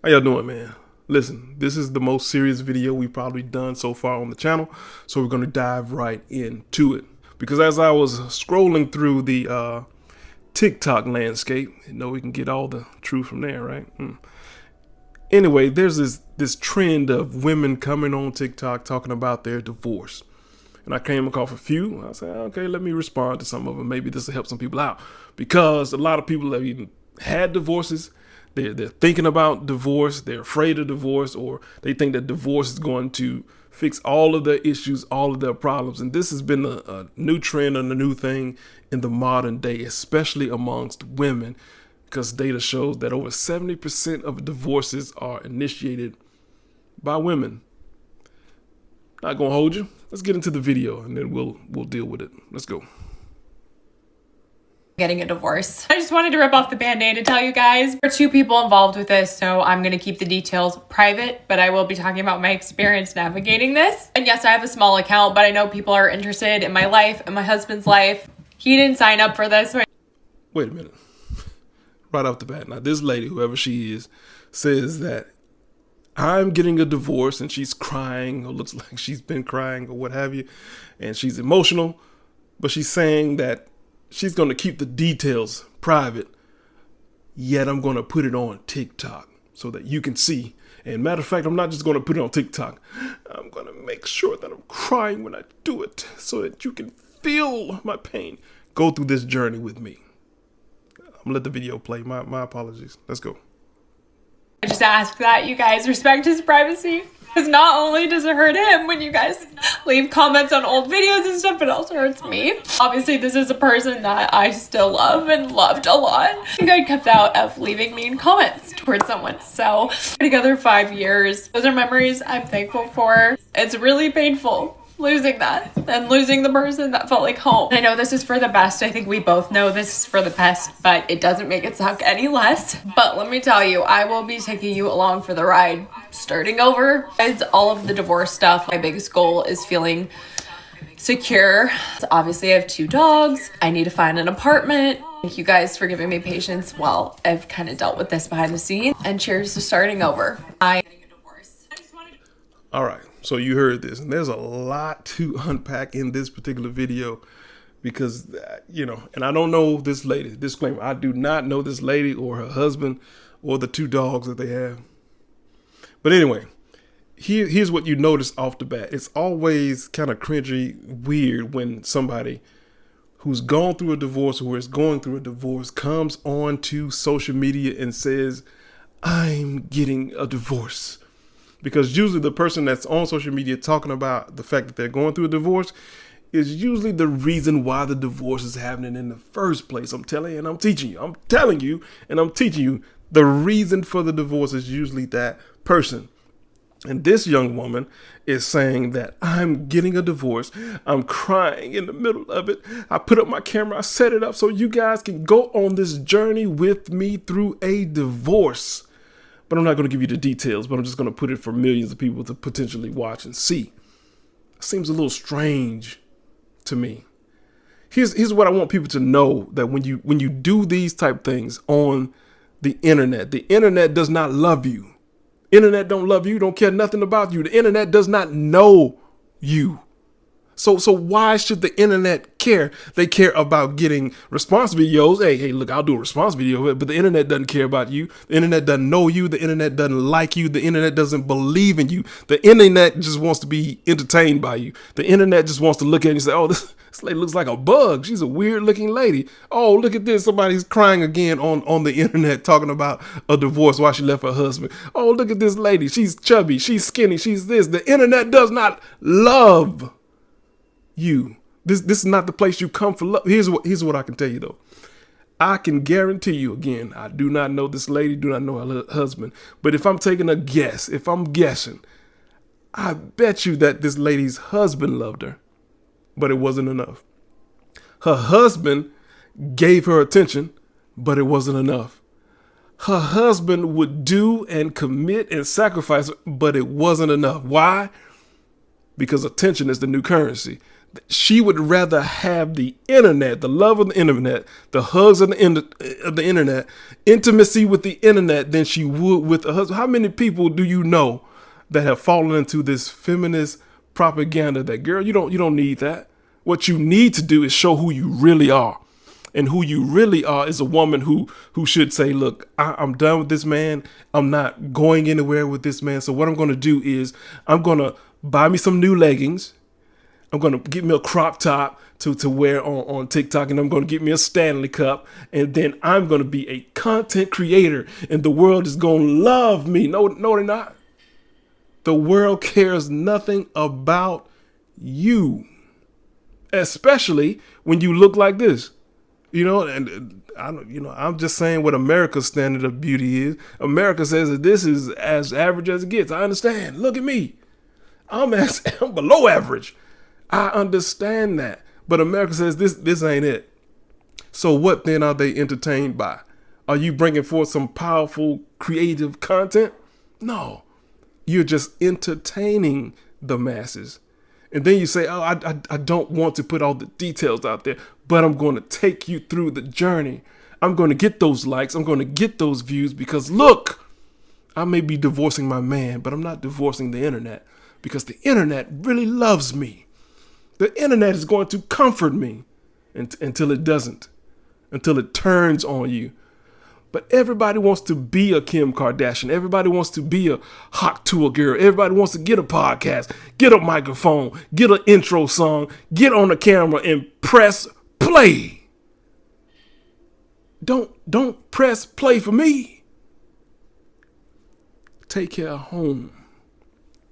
How y'all doing, man? Listen, this is the most serious video we've probably done so far on the channel, so we're going to dive right into it. Because as I was scrolling through the TikTok landscape, you know we can get all the truth from there, right? Anyway, there's this trend of women coming on TikTok talking about their divorce. And I came across a few. I said, okay, let me respond to some of them. Maybe this will help some people out. Because a lot of people have even had divorces. They're thinking about divorce. They're afraid of divorce, or they think that divorce is going to fix all of their issues, all of their problems. And this has been a new trend and a new thing in the modern day, especially amongst women, because data shows that over 70% of divorces are initiated by women. Not gonna hold you. Let's get into the video and then we'll deal with it. Let's go. Getting a divorce. I just wanted to rip off the band-aid to tell you guys. There are two people involved with this, so I'm gonna keep the details private, but I will be talking about my experience navigating this. And yes, I have a small account, but I know people are interested in my life and my husband's life. He didn't sign up for this. Wait a minute. Right off the bat. Now this lady, whoever she is, says that I'm getting a divorce, and she's crying, or looks like she's been crying, or what have you, and she's emotional, but she's saying that she's going to keep the details private, yet I'm going to put it on TikTok so that you can see. And matter of fact, I'm not just going to put it on TikTok. I'm going to make sure that I'm crying when I do it so that you can feel my pain. Go through this journey with me. I'm going to let the video play. My apologies. Let's go. I just ask that you guys respect his privacy. Because not only does it hurt him when you guys leave comments on old videos and stuff, but it also hurts me. Obviously, this is a person that I still love and loved a lot. I think I kept out of leaving mean comments towards someone. So, together 5 years. Those are memories I'm thankful for. It's really painful losing that and losing the person that felt like home. I know this is for the best. I think we both know this is for the best, but it doesn't make it suck any less. But let me tell you, I will be taking you along for the ride, starting over. It's all of the divorce stuff. My biggest goal is feeling secure. So obviously I have 2 dogs. I need to find an apartment. Thank you guys for giving me patience while I've kind of dealt with this behind the scenes. And cheers to starting over. All right, so you heard this, and there's a lot to unpack in this particular video because, and I don't know this lady. Disclaimer, I do not know this lady or her husband or the 2 dogs that they have. But anyway, here's what you notice off the bat. It's always kind of cringy, weird when somebody who's gone through a divorce or is going through a divorce comes onto social media and says, I'm getting a divorce. Because usually the person that's on social media talking about the fact that they're going through a divorce is usually the reason why the divorce is happening in the first place. I'm telling you and I'm teaching you. I'm telling you and I'm teaching you. The reason for the divorce is usually that person. And this young woman is saying that I'm getting a divorce. I'm crying in the middle of it. I put up my camera. I set it up so you guys can go on this journey with me through a divorce. But I'm not going to give you the details, but I'm just going to put it for millions of people to potentially watch and see. It seems a little strange to me. Here's what I want people to know, that when you do these type things on the internet does not love you. Internet don't love you, don't care nothing about you. The internet does not know you. So why should the internet care? They care about getting response videos. Hey, look, I'll do a response video, but the internet doesn't care about you. The internet doesn't know you. The internet doesn't like you. The internet doesn't believe in you. The internet just wants to be entertained by you. The internet just wants to look at you and say, oh, this lady looks like a bug. She's a weird looking lady. Oh, look at this. Somebody's crying again on the internet talking about a divorce while she left her husband. Oh, look at this lady. She's chubby. She's skinny. She's this. The internet does not love you. This is not the place you come for love. Here's what I can tell you though. I can guarantee you, again, I do not know this lady, do not know her husband, but if I'm taking a guess, if I'm guessing, I bet you that this lady's husband loved her, but it wasn't enough. Her husband gave her attention, but it wasn't enough. Her husband would do and commit and sacrifice, but it wasn't enough. Why? Because attention is the new currency. She would rather have the internet, the love of the internet, the hugs of the internet, intimacy with the internet than she would with a husband. How many people do you know that have fallen into this feminist propaganda that, girl, you don't need that. What you need to do is show who you really are. And who you really are is a woman who should say, look, I'm done with this man. I'm not going anywhere with this man. So what I'm going to do is I'm going to buy me some new leggings. I'm going to get me a crop top to wear on TikTok, and I'm going to get me a Stanley Cup, and then I'm going to be a content creator, and the world is going to love me. No, they're not. The world cares nothing about you, especially when you look like this. And I'm just saying what America's standard of beauty is. America says that this is as average as it gets. I understand. Look at me. I'm below average. I understand that. But America says this ain't it. So what then are they entertained by? Are you bringing forth some powerful, creative content? No. You're just entertaining the masses. And then you say, oh, I don't want to put all the details out there, but I'm going to take you through the journey. I'm going to get those likes. I'm going to get those views because, look, I may be divorcing my man, but I'm not divorcing the internet because the internet really loves me. The internet is going to comfort me until it doesn't, until it turns on you. But everybody wants to be a Kim Kardashian. Everybody wants to be a hot tour girl. Everybody wants to get a podcast, get a microphone, get an intro song, get on the camera and press play. Don't press play for me. Take care of home.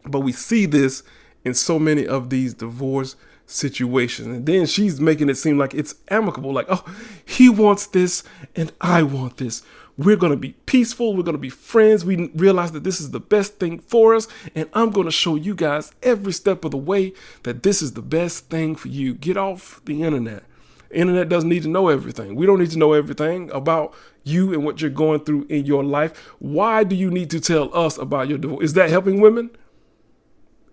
But we see this in so many of these divorce situations. And then she's making it seem like it's amicable. Like, oh, he wants this and I want this. We're going to be peaceful. We're going to be friends. We realize that this is the best thing for us. And I'm going to show you guys every step of the way that this is the best thing for you. Get off the internet. The internet doesn't need to know everything. We don't need to know everything about you and what you're going through in your life. Why do you need to tell us about your divorce? Is that helping women?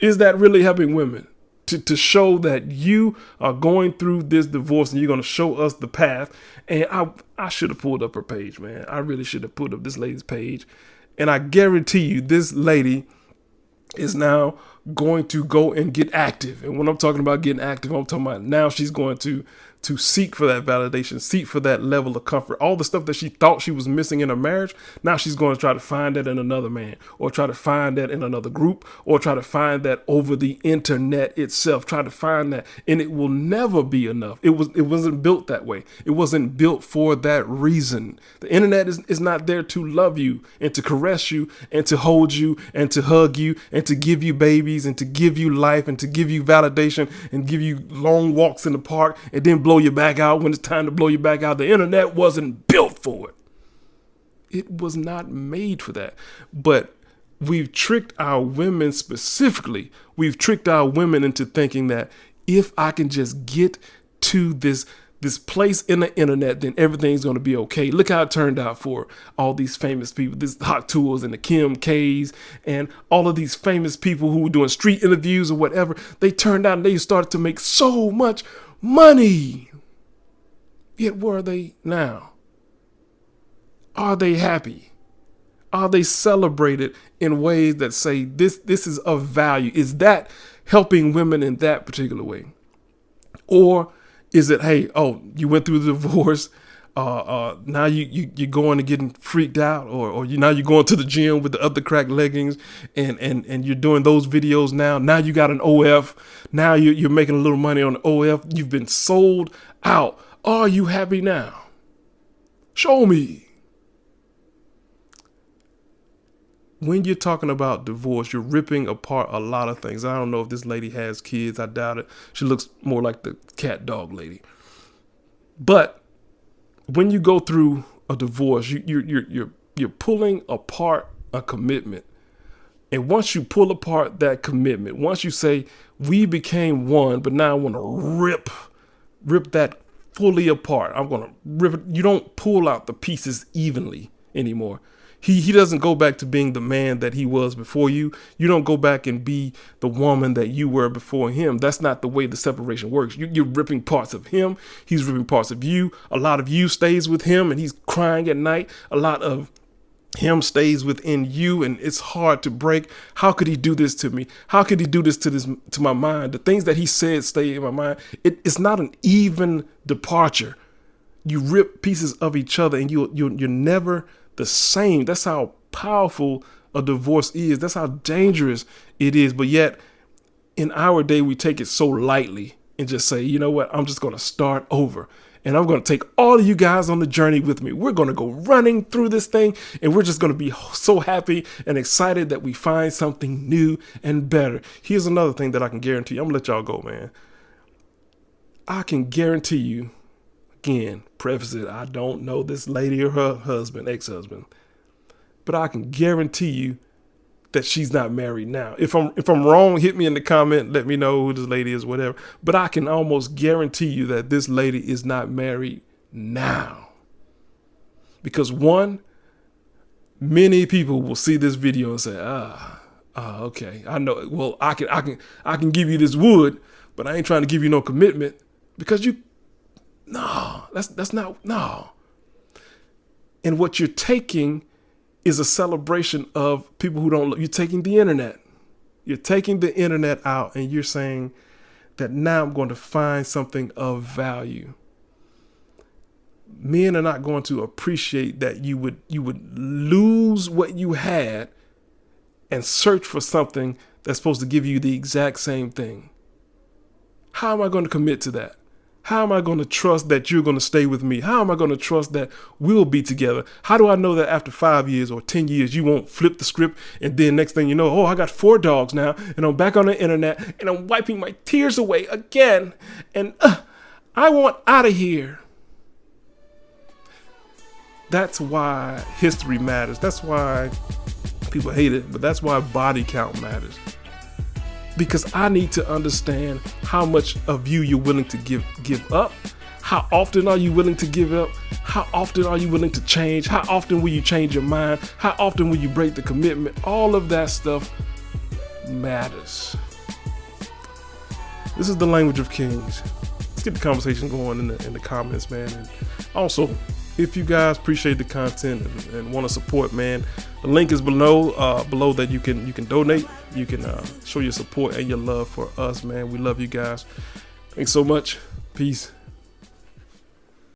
Is that really helping women? To show that you are going through this divorce and you're going to show us the path. And I should have pulled up her page, man. I really should have pulled up this lady's page. And I guarantee you this lady is now going to go and get active. And when I'm talking about getting active, I'm talking about now she's going to seek for that validation, seek for that level of comfort. All the stuff that she thought she was missing in her marriage, now she's going to try to find that in another man, or try to find that in another group, or try to find that over the internet itself. Try to find that, and it will never be enough. It wasn't built that way. It wasn't built for that reason. The internet is not there to love you and to caress you and to hold you and to hug you and to give you babies and to give you life and to give you validation and give you long walks in the park and then blow you back out when it's time to blow you back out. The internet wasn't built for it. It was not made for that. But we've tricked our women specifically. We've tricked our women into thinking that if I can just get to this place in the internet, then everything's going to be okay. Look how it turned out for all these famous people, this Hot Tours and the Kim K's and all of these famous people who were doing street interviews or whatever. They turned out and they started to make so much money. Yet where are they now? Are they happy? Are they celebrated in ways that say this is of value? Is that helping women in that particular way? Or is it, hey, oh, you went through the divorce, now you're going and getting freaked out, or now you're going to the gym with the other crack leggings and you're doing those videos now. Now you got an OF. Now you're making a little money on the OF. You've been sold out. Are you happy now? Show me. When you're talking about divorce, you're ripping apart a lot of things. I don't know if this lady has kids. I doubt it. She looks more like the cat dog lady. But when you go through a divorce, you're pulling apart a commitment. And once you pull apart that commitment, once you say we became one, but now I want to rip that fully apart. I'm going to rip it. You don't pull out the pieces evenly anymore. He doesn't go back to being the man that he was before you. You don't go back and be the woman that you were before him. That's not the way the separation works. You're ripping parts of him. He's ripping parts of you. A lot of you stays with him and he's crying at night. A lot of him stays within you, and it's hard to break. How could he do this to me? How could he do this to my mind? The things that he said stay in my mind. It's not an even departure. You rip pieces of each other and you're never the same. That's how powerful a divorce is. That's how dangerous it is. But yet in our day, we take it so lightly and just say, you know what, I'm just going to start over. And I'm going to take all of you guys on the journey with me. We're going to go running through this thing, and we're just going to be so happy and excited that we find something new and better. Here's another thing that I can guarantee you. I'm going to let y'all go, man. I can guarantee you, again, preface it, I don't know this lady or her husband, ex-husband, but I can guarantee you that she's not married now. If I'm wrong, hit me in the comment, let me know who this lady is, whatever. But I can almost guarantee you that this lady is not married now. Because one, many people will see this video and say, okay, I know. Well, I can give you this wood, but I ain't trying to give you no commitment because that's not. And what you're taking is a celebration of people who don't. You're taking the internet. You're taking the internet out, and you're saying that now I'm going to find something of value. Men are not going to appreciate that you would lose what you had and search for something that's supposed to give you the exact same thing. How am I going to commit to that? How am I going to trust that you're going to stay with me? How am I going to trust that we'll be together? How do I know that after 5 years or 10 years, you won't flip the script and then next thing you know, oh, I got 4 dogs now and I'm back on the internet and I'm wiping my tears away again. And I want out of here. That's why history matters. That's why people hate it, but that's why body count matters. Because I need to understand how much of you you're willing to give up. How often are you willing to give up? How often are you willing to change? How often will you change your mind? How often will you break the commitment? All of that stuff matters. This is the language of kings. Let's get the conversation going in the comments, man. And also, if you guys appreciate the content and want to support, man, the link is below that you can donate. You can show your support and your love for us, man. We love you guys. Thanks so much. Peace.